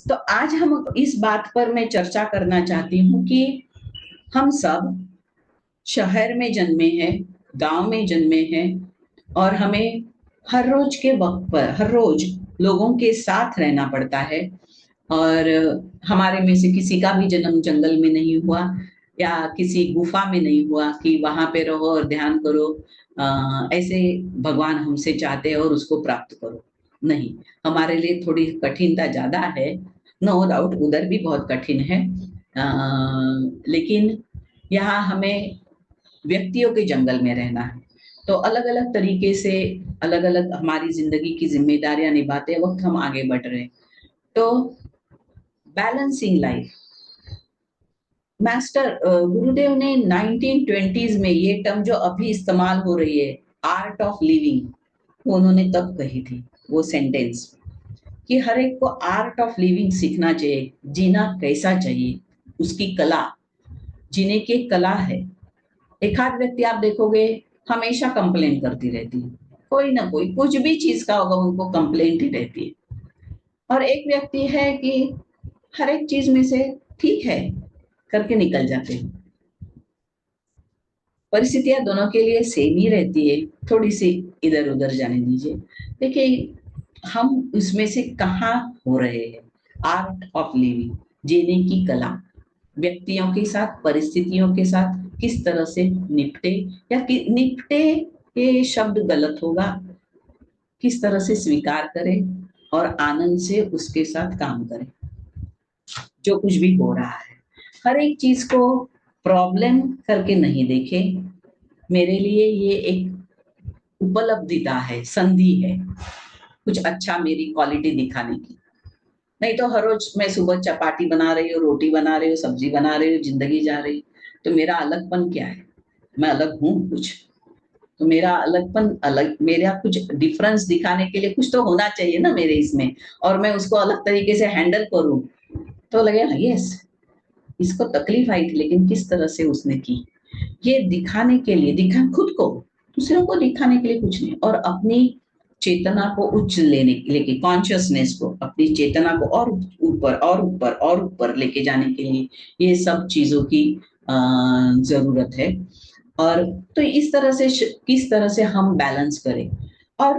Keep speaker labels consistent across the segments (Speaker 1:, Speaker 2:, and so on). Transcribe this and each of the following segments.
Speaker 1: तो आज हम इस बात पर मैं चर्चा करना चाहती हूँ कि हम सब शहर में जन्मे हैं, गांव में जन्मे हैं और हमें हर रोज के वक्त पर हर रोज लोगों के साथ रहना पड़ता है। और हमारे में से किसी का भी जन्म जंगल में नहीं हुआ या किसी गुफा में नहीं हुआ कि वहां पे रहो और ध्यान करो। ऐसे भगवान हमसे चाहते हैं और उसको प्राप्त करो। नहीं, हमारे लिए थोड़ी कठिनता ज्यादा है, नो डाउट, उधर भी बहुत कठिन है। लेकिन यहाँ हमें व्यक्तियों के जंगल में रहना है, तो अलग अलग तरीके से अलग अलग हमारी जिंदगी की जिम्मेदारियां निभाते वक्त हम आगे बढ़ रहे हैं। तो बैलेंसिंग लाइफ, मास्टर गुरुदेव ने 1920s में ये टर्म जो अभी इस्तेमाल हो रही है, आर्ट ऑफ लिविंग, वो उन्होंने तब कही थी वो सेंटेंस कि हर एक को आर्ट ऑफ लिविंग सीखना चाहिए। जीना कैसा चाहिए, उसकी कला, जीने की कला है। एक आध व्यक्ति आप देखोगे हमेशा कंप्लेन करती रहती है, कोई ना कोई कुछ भी चीज का होगा उनको कंप्लेंट ही रहती है। और एक व्यक्ति है कि हर एक चीज में से ठीक है करके निकल जाते हैं। परिस्थितियां दोनों के लिए सेम ही रहती है, थोड़ी सी इधर उधर जाने दीजिए। देखिए हम उसमें से कहाँ हो रहे हैं। आर्ट ऑफ लिविंग, जीने की कला, व्यक्तियों के साथ परिस्थितियों के साथ किस तरह से निपटे, या निपटे ये शब्द गलत होगा, किस तरह से स्वीकार करें और आनंद से उसके साथ काम करें जो कुछ भी हो रहा है। हर एक चीज को प्रॉब्लम करके नहीं देखे। मेरे लिए ये एक उपलब्धिता है, संधि है, कुछ अच्छा मेरी क्वालिटी दिखाने की। नहीं तो हर रोज मैं सुबह चपाती बना रही हूँ, रोटी बना रही हूँ, सब्जी बना रही हूँ, जिंदगी जा रही, तो मेरा अलगपन क्या है? मैं अलग हूँ कुछ, तो मेरा अलगपन अलग, मेरा कुछ डिफरेंस दिखाने के लिए कुछ तो होना चाहिए ना मेरे इसमें, और मैं उसको अलग तरीके से हैंडल करूं तो लगेगा यस, इसको तकलीफ आई थी लेकिन किस तरह से उसने की। ये दिखाने के लिए, दिखा खुद को, दूसरों को दिखाने के लिए कुछ नहीं, और अपनी चेतना को उच्च लेने के लिए, कॉन्शियसनेस को, अपनी चेतना को और ऊपर और ऊपर और ऊपर लेके जाने के लिए ये सब चीजों की जरूरत है। और तो इस तरह से किस तरह से हम बैलेंस करें। और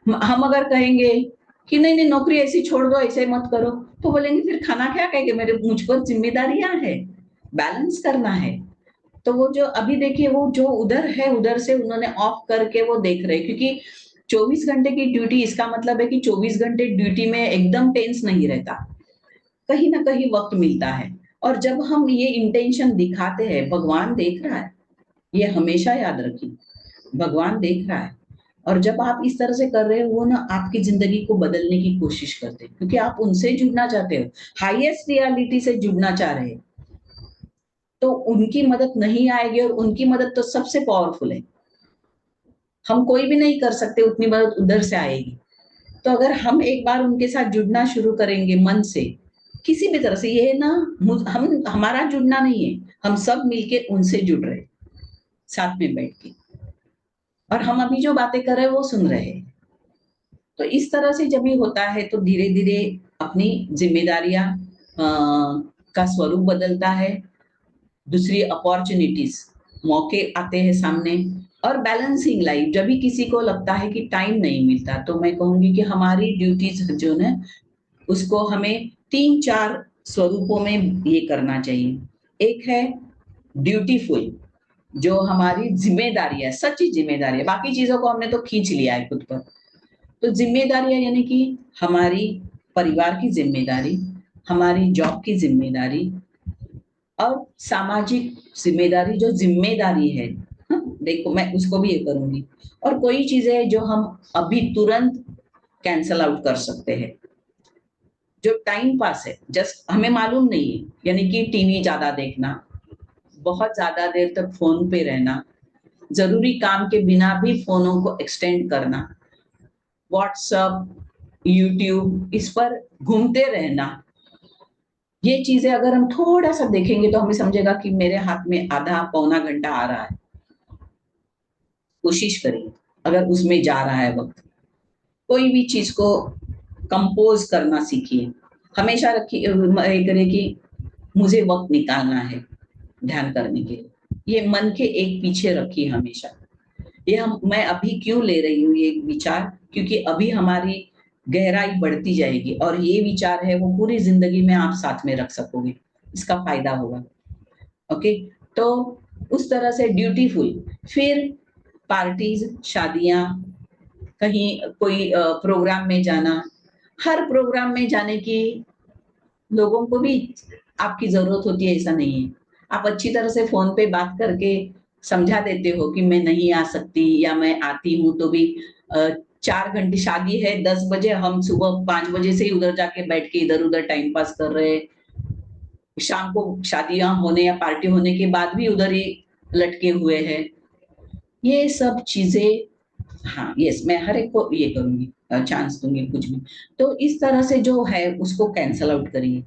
Speaker 1: हम अगर कहेंगे कि नहीं नहीं नौकरी ऐसी छोड़ दो, ऐसे मत करो, तो बोलेंगे फिर खाना क्या कहेंगे, मेरे मुझ पर जिम्मेदारियां है, बैलेंस करना है। तो वो जो अभी देखिए वो जो उधर है उधर से उन्होंने ऑफ करके वो देख रहे, क्योंकि 24 घंटे की ड्यूटी, इसका मतलब है कि 24 घंटे ड्यूटी में एकदम टेंस नहीं रहता, कहीं ना कहीं वक्त मिलता है। और जब हम ये इंटेंशन दिखाते हैं, भगवान देख रहा है, ये हमेशा याद रखिए, भगवान देख रहा है। और जब आप इस तरह से कर रहे हो, वो ना आपकी जिंदगी को बदलने की कोशिश करते हैं, क्योंकि आप उनसे जुड़ना चाहते हो, हाईएस्ट रियलिटी से जुड़ना चाह रहे हैं। तो उनकी मदद नहीं आएगी, और उनकी मदद तो सबसे पावरफुल है, हम कोई भी नहीं कर सकते, उतनी मदद उधर से आएगी। तो अगर हम एक बार उनके साथ जुड़ना शुरू करेंगे मन से, किसी भी तरह से, ये ना हम हमारा जुड़ना नहीं है, हम सब मिलके उनसे जुड़ रहे साथ में बैठ के, और हम अभी जो बातें कर रहे हैं वो सुन रहे हैं। तो इस तरह से जब ये होता है तो धीरे धीरे अपनी जिम्मेदारियां का स्वरूप बदलता है, दूसरी अपॉर्चुनिटीज, मौके आते हैं सामने। और बैलेंसिंग लाइफ, जब भी किसी को लगता है कि टाइम नहीं मिलता, तो मैं कहूंगी कि हमारी ड्यूटीज जो है उसको हमें 3-4 स्वरूपों में ये करना चाहिए। एक है ड्यूटीफुल, जो हमारी जिम्मेदारी है, सच्ची जिम्मेदारी है, बाकी चीजों को हमने तो खींच लिया है खुद पर। तो जिम्मेदारियां यानी कि हमारी परिवार की जिम्मेदारी, हमारी जॉब की जिम्मेदारी, और सामाजिक जिम्मेदारी जो जिम्मेदारी है। देखो मैं उसको भी ये करूंगी। और कोई चीजें है जो हम अभी तुरंत कैंसल आउट कर सकते हैं, जो टाइम पास है, जस्ट हमें मालूम नहीं है, यानी कि टीवी ज्यादा देखना, बहुत ज्यादा देर तक फोन पे रहना, जरूरी काम के बिना भी फोनों को एक्सटेंड करना, व्हाट्सएप, यूट्यूब, इस पर घूमते रहना, ये चीजें अगर हम थोड़ा सा देखेंगे तो हमें समझेगा कि मेरे हाथ में आधा पौना घंटा आ रहा है। कोशिश करिए, अगर उसमें जा रहा है वक्त, कोई भी चीज को कंपोज करना सीखिए, हमेशा रखी ये करें कि मुझे वक्त निकालना है ध्यान करने के लिए, ये मन के एक पीछे रखिए हमेशा। ये हम मैं अभी क्यों ले रही हूँ ये विचार, क्योंकि अभी हमारी गहराई बढ़ती जाएगी और ये विचार है वो पूरी जिंदगी में आप साथ में रख सकोगे, इसका फायदा होगा। ओके, तो उस तरह से ड्यूटीफुल। फिर पार्टीज, शादियां, कहीं कोई प्रोग्राम में जाना, हर प्रोग्राम में जाने की लोगों को भी आपकी जरूरत होती है ऐसा नहीं है। आप अच्छी तरह से फोन पे बात करके समझा देते हो कि मैं नहीं आ सकती या मैं आती हूँ तो भी 4 घंटे शादी है 10 बजे, हम सुबह 5 बजे से ही उधर जाके बैठ के इधर उधर टाइम पास कर रहे हैं, शाम को शादियां होने या पार्टी होने के बाद भी उधर ही लटके हुए हैं। ये सब चीजें, हाँ यस, मैं हर एक को ये करूंगी, चांस दूंगी कुछ भी। तो इस तरह से जो है उसको कैंसल आउट करिए।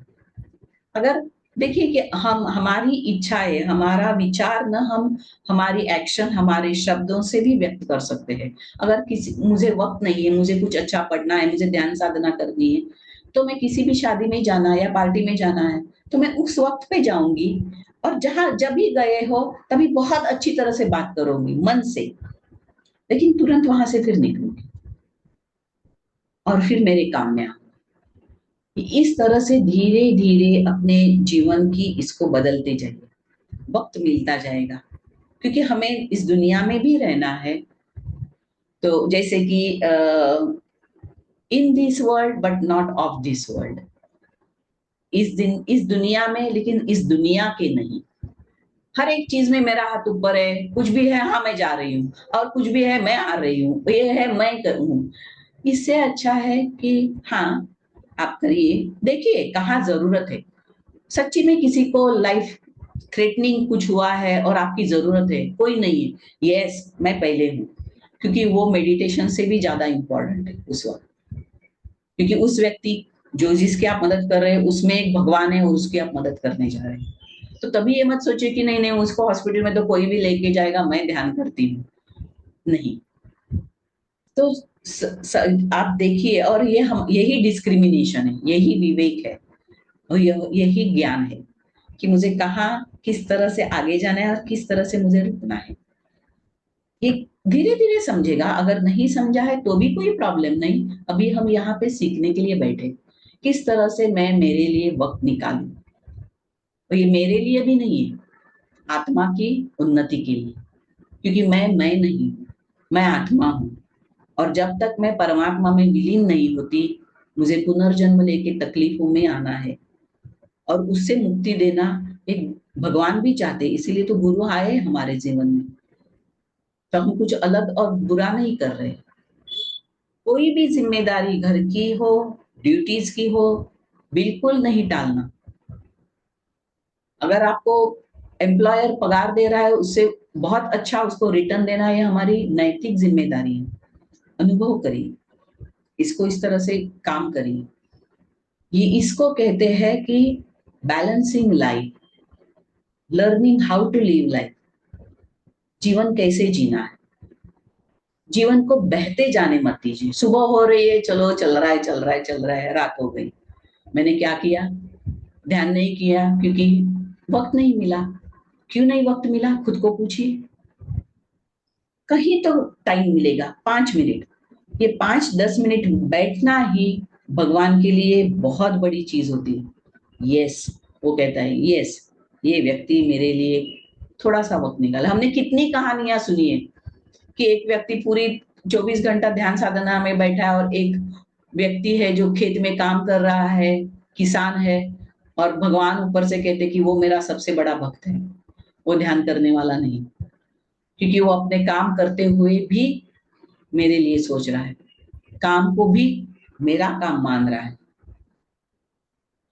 Speaker 1: अगर देखिए कि हम हमारी इच्छाएं, हमारा विचार न हम हमारी एक्शन, हमारे शब्दों से भी व्यक्त कर सकते हैं। अगर किसी मुझे वक्त नहीं है, मुझे कुछ अच्छा पढ़ना है, मुझे ध्यान साधना करनी है, तो मैं किसी भी शादी में जाना है या पार्टी में जाना है तो मैं उस वक्त पे जाऊंगी, और जहां जब भी गए हो तभी बहुत अच्छी तरह से बात करूंगी मन से, लेकिन तुरंत वहां से फिर निकलूंगी और फिर मेरे काम में आऊंगी। इस तरह से धीरे धीरे अपने जीवन की इसको बदलते जाइए, वक्त मिलता जाएगा, क्योंकि हमें इस दुनिया में भी रहना है। तो जैसे कि in this world but not of this world, इस दुनिया में लेकिन इस दुनिया के नहीं। हर एक चीज में मेरा हाथ ऊपर है, कुछ भी है हाँ मैं जा रही हूँ, और कुछ भी है मैं आ रही हूँ, ये है मैं करूँ। इससे अच्छा है कि हाँ आप करिए, देखिए कहाँ जरूरत है। सच्ची में किसी को लाइफ थ्रेटनिंग कुछ हुआ है और आपकी जरूरत है, कोई नहीं है, यस मैं पहले हूँ, क्योंकि वो मेडिटेशन से भी ज्यादा इंपॉर्टेंट है उस वक्त। क्योंकि उस व्यक्ति जो जिसकी आप मदद कर रहे हैं उसमें एक भगवान है और उसकी आप मदद करने जा रहे हैं। तो तभी ये मत सोचिए कि नहीं नहीं उसको हॉस्पिटल में तो कोई भी लेके जाएगा, मैं ध्यान करती हूँ, नहीं। तो आप देखिए, और ये हम यही डिस्क्रिमिनेशन है, यही विवेक है, और यही ज्ञान है कि मुझे कहाँ किस तरह से आगे जाना है और किस तरह से मुझे रुकना है। ये धीरे धीरे समझेगा, अगर नहीं समझा है तो भी कोई प्रॉब्लम नहीं। अभी हम यहाँ पे सीखने के लिए बैठे, किस तरह से मैं मेरे लिए वक्त निकालूं। तो ये मेरे लिए भी नहीं है, आत्मा की उन्नति के लिए, क्योंकि मैं नहीं हूँ, मैं आत्मा हूँ। और जब तक मैं परमात्मा में विलीन नहीं होती, मुझे पुनर्जन्म लेके तकलीफों में आना है, और उससे मुक्ति देना एक भगवान भी चाहते, इसीलिए तो गुरु आए हमारे जीवन में। तो हम कुछ अलग और बुरा नहीं कर रहे। कोई भी जिम्मेदारी घर की हो, ड्यूटीज की हो, बिल्कुल नहीं टालना। अगर आपको एम्प्लॉयर पगार दे रहा है उससे बहुत अच्छा उसको रिटर्न देना, ये हमारी नैतिक जिम्मेदारी है। अनुभव करिए इसको, इस तरह से काम करिए। ये इसको कहते हैं कि balancing life, learning how to live life, जीवन कैसे जीना है। जीवन को बहते जाने मत दीजिए, सुबह हो रही है चलो चल रहा है चल रहा है चल रहा है, रात हो गई, मैंने क्या किया, ध्यान नहीं किया, क्योंकि वक्त नहीं मिला। क्यों नहीं वक्त मिला, खुद को पूछिए। कहीं तो टाइम मिलेगा 5 मिनट, ये 5-10 मिनट बैठना ही भगवान के लिए बहुत बड़ी चीज होती है। यस, वो कहता है यस, ये व्यक्ति मेरे लिए थोड़ा सा वक्त निकाला। हमने कितनी कहानियां सुनी है कि एक व्यक्ति पूरी 24 घंटा ध्यान साधना में बैठा है, और एक व्यक्ति है जो खेत में काम कर रहा है, किसान है, और भगवान ऊपर से कहते कि वो मेरा सबसे बड़ा भक्त है, वो ध्यान करने वाला नहीं, क्योंकि वो अपने काम करते हुए भी मेरे लिए सोच रहा है, काम को भी मेरा काम मान रहा है,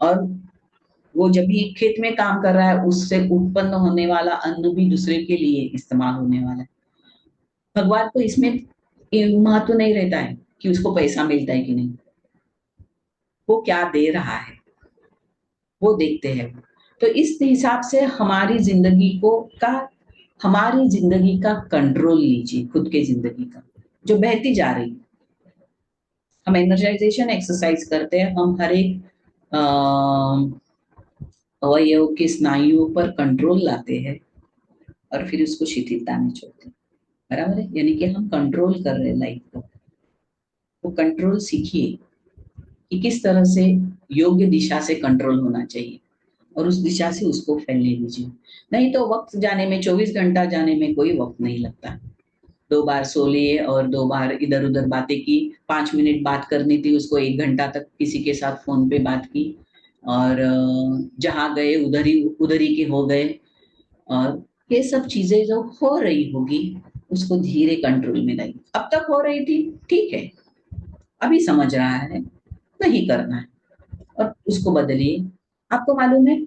Speaker 1: और वो जब भी खेत में काम कर रहा है उससे उत्पन्न होने वाला अन्न भी दूसरे के लिए इस्तेमाल होने वाला है। भगवान को इसमें महत्व नहीं रहता है कि उसको पैसा मिलता है कि नहीं, वो क्या दे रहा है वो देखते हैं। तो इस हिसाब से हमारी जिंदगी को का हमारी जिंदगी का कंट्रोल लीजिए, खुद के जिंदगी का जो बहती जा रही। हम एनर्जाइजेशन एक्सरसाइज करते हैं, हम हर एक अवयव के स्नायुओं पर कंट्रोल लाते हैं और फिर उसको शिथिलता में छोड़ते हैं। बराबर है, यानी कि हम कंट्रोल कर रहे हैं लाइफ को। वो कंट्रोल सीखिए कि किस तरह से योग्य दिशा से कंट्रोल होना चाहिए और उस दिशा से उसको फैलने दीजिए। नहीं तो वक्त जाने में, 24 घंटा जाने में कोई वक्त नहीं लगता। 2 बार सो लिए और 2 बार इधर-उधर बातें की, 5 मिनट बात करनी थी उसको 1 घंटा तक किसी के साथ फ़ोन पे बात की और जहाँ गए उधर ही के हो गए। और ये सब चीज़ें जो हो रही होगी, उसको धीरे कंट्रोल में लाइए। अब तक हो रही थी, ठीक है, अभी समझ रहा है, नहीं करना है और उसको बदलिए। आपको मालूम है,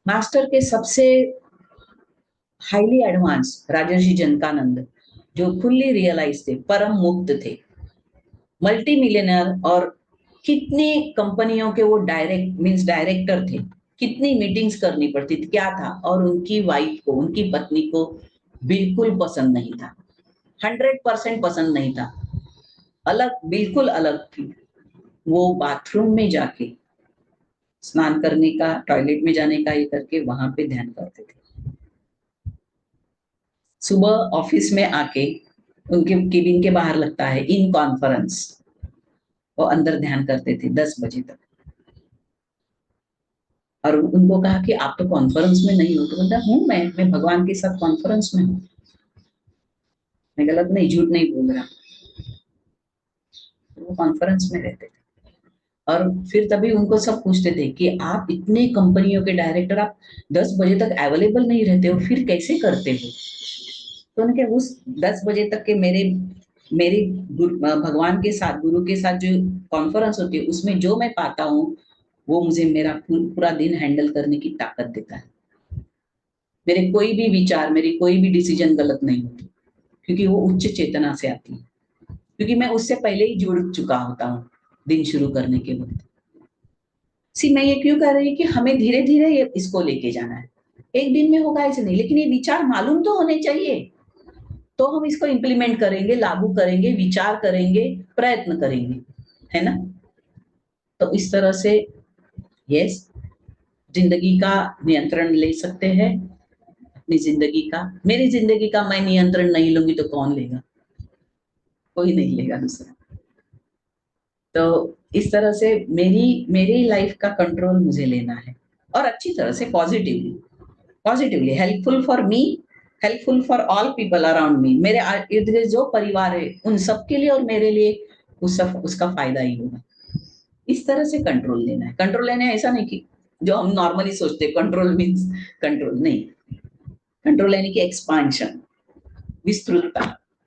Speaker 1: मास्टर के सबसे हाईली एडवांस राजर्षि जनकानंद, जो फुल्ली रियलाइज़ थे, परम मुक्त थे, मल्टी मिलियनर और कितनी कंपनियों के वो डायरेक्टर थे, कितनी मीटिंग्स करनी पड़ती थी, क्या था, और उनकी वाइफ को, उनकी पत्नी को बिल्कुल पसंद नहीं था, 100% पसंद नहीं था, अलग, बिल्कुल अलग थी। वो बाथरूम में जाके स्नान करने का, टॉयलेट में जाने का ये करके वहां पे ध्यान करते थे। सुबह ऑफिस में आके उनके केबिन के बाहर लगता है इन कॉन्फ्रेंस, वो अंदर ध्यान करते थे 10 बजे तक। और उनको कहा कि आप तो कॉन्फ्रेंस में नहीं हो, तो बोलता हूँ, मैं भगवान के साथ कॉन्फ्रेंस में हूँ, मैं गलत नहीं, झूठ नहीं बोल रहा। तो वो कॉन्फ्रेंस में रहते थे और फिर तभी उनको सब पूछते थे कि आप इतने कंपनियों के डायरेक्टर, आप 10 बजे तक अवेलेबल नहीं रहते हो, फिर कैसे करते हो? तो उनके उस 10 बजे तक के मेरे मेरे भगवान के साथ, गुरु के साथ जो कॉन्फ्रेंस होती है, उसमें जो मैं पाता हूँ, वो मुझे मेरा पूरा दिन हैंडल करने की ताकत देता है। मेरे कोई भी विचार, मेरी कोई भी डिसीजन गलत नहीं होती, क्योंकि वो उच्च चेतना से आती है, क्योंकि मैं उससे पहले ही जुड़ चुका होता हूँ दिन शुरू करने के वक्त। मैं ये क्यों कह रही हूँ कि हमें धीरे धीरे इसको लेके जाना है, एक दिन में होगा ऐसे नहीं, लेकिन ये विचार मालूम तो होने चाहिए, तो हम इसको इम्प्लीमेंट करेंगे, लागू करेंगे, विचार करेंगे, प्रयत्न करेंगे, है ना? तो इस तरह से यस, जिंदगी का नियंत्रण ले सकते हैं, अपनी जिंदगी का। मेरी जिंदगी का मैं नियंत्रण नहीं लूंगी तो कौन लेगा? कोई नहीं लेगा दूसरा। तो इस तरह से मेरी लाइफ का कंट्रोल मुझे लेना है और अच्छी तरह से positively helpful for me, helpful for all people around me. मेरे इर्द गिर्द जो परिवार है उन सबके लिए और मेरे लिए उसका फायदा ही होगा। इस तरह से कंट्रोल लेना है। कंट्रोल लेना है ऐसा नहीं कि जो हम नॉर्मली सोचते कंट्रोल मीन्स कंट्रोल नहीं, कंट्रोल लेने की एक्सपांशन, विस्तृतता।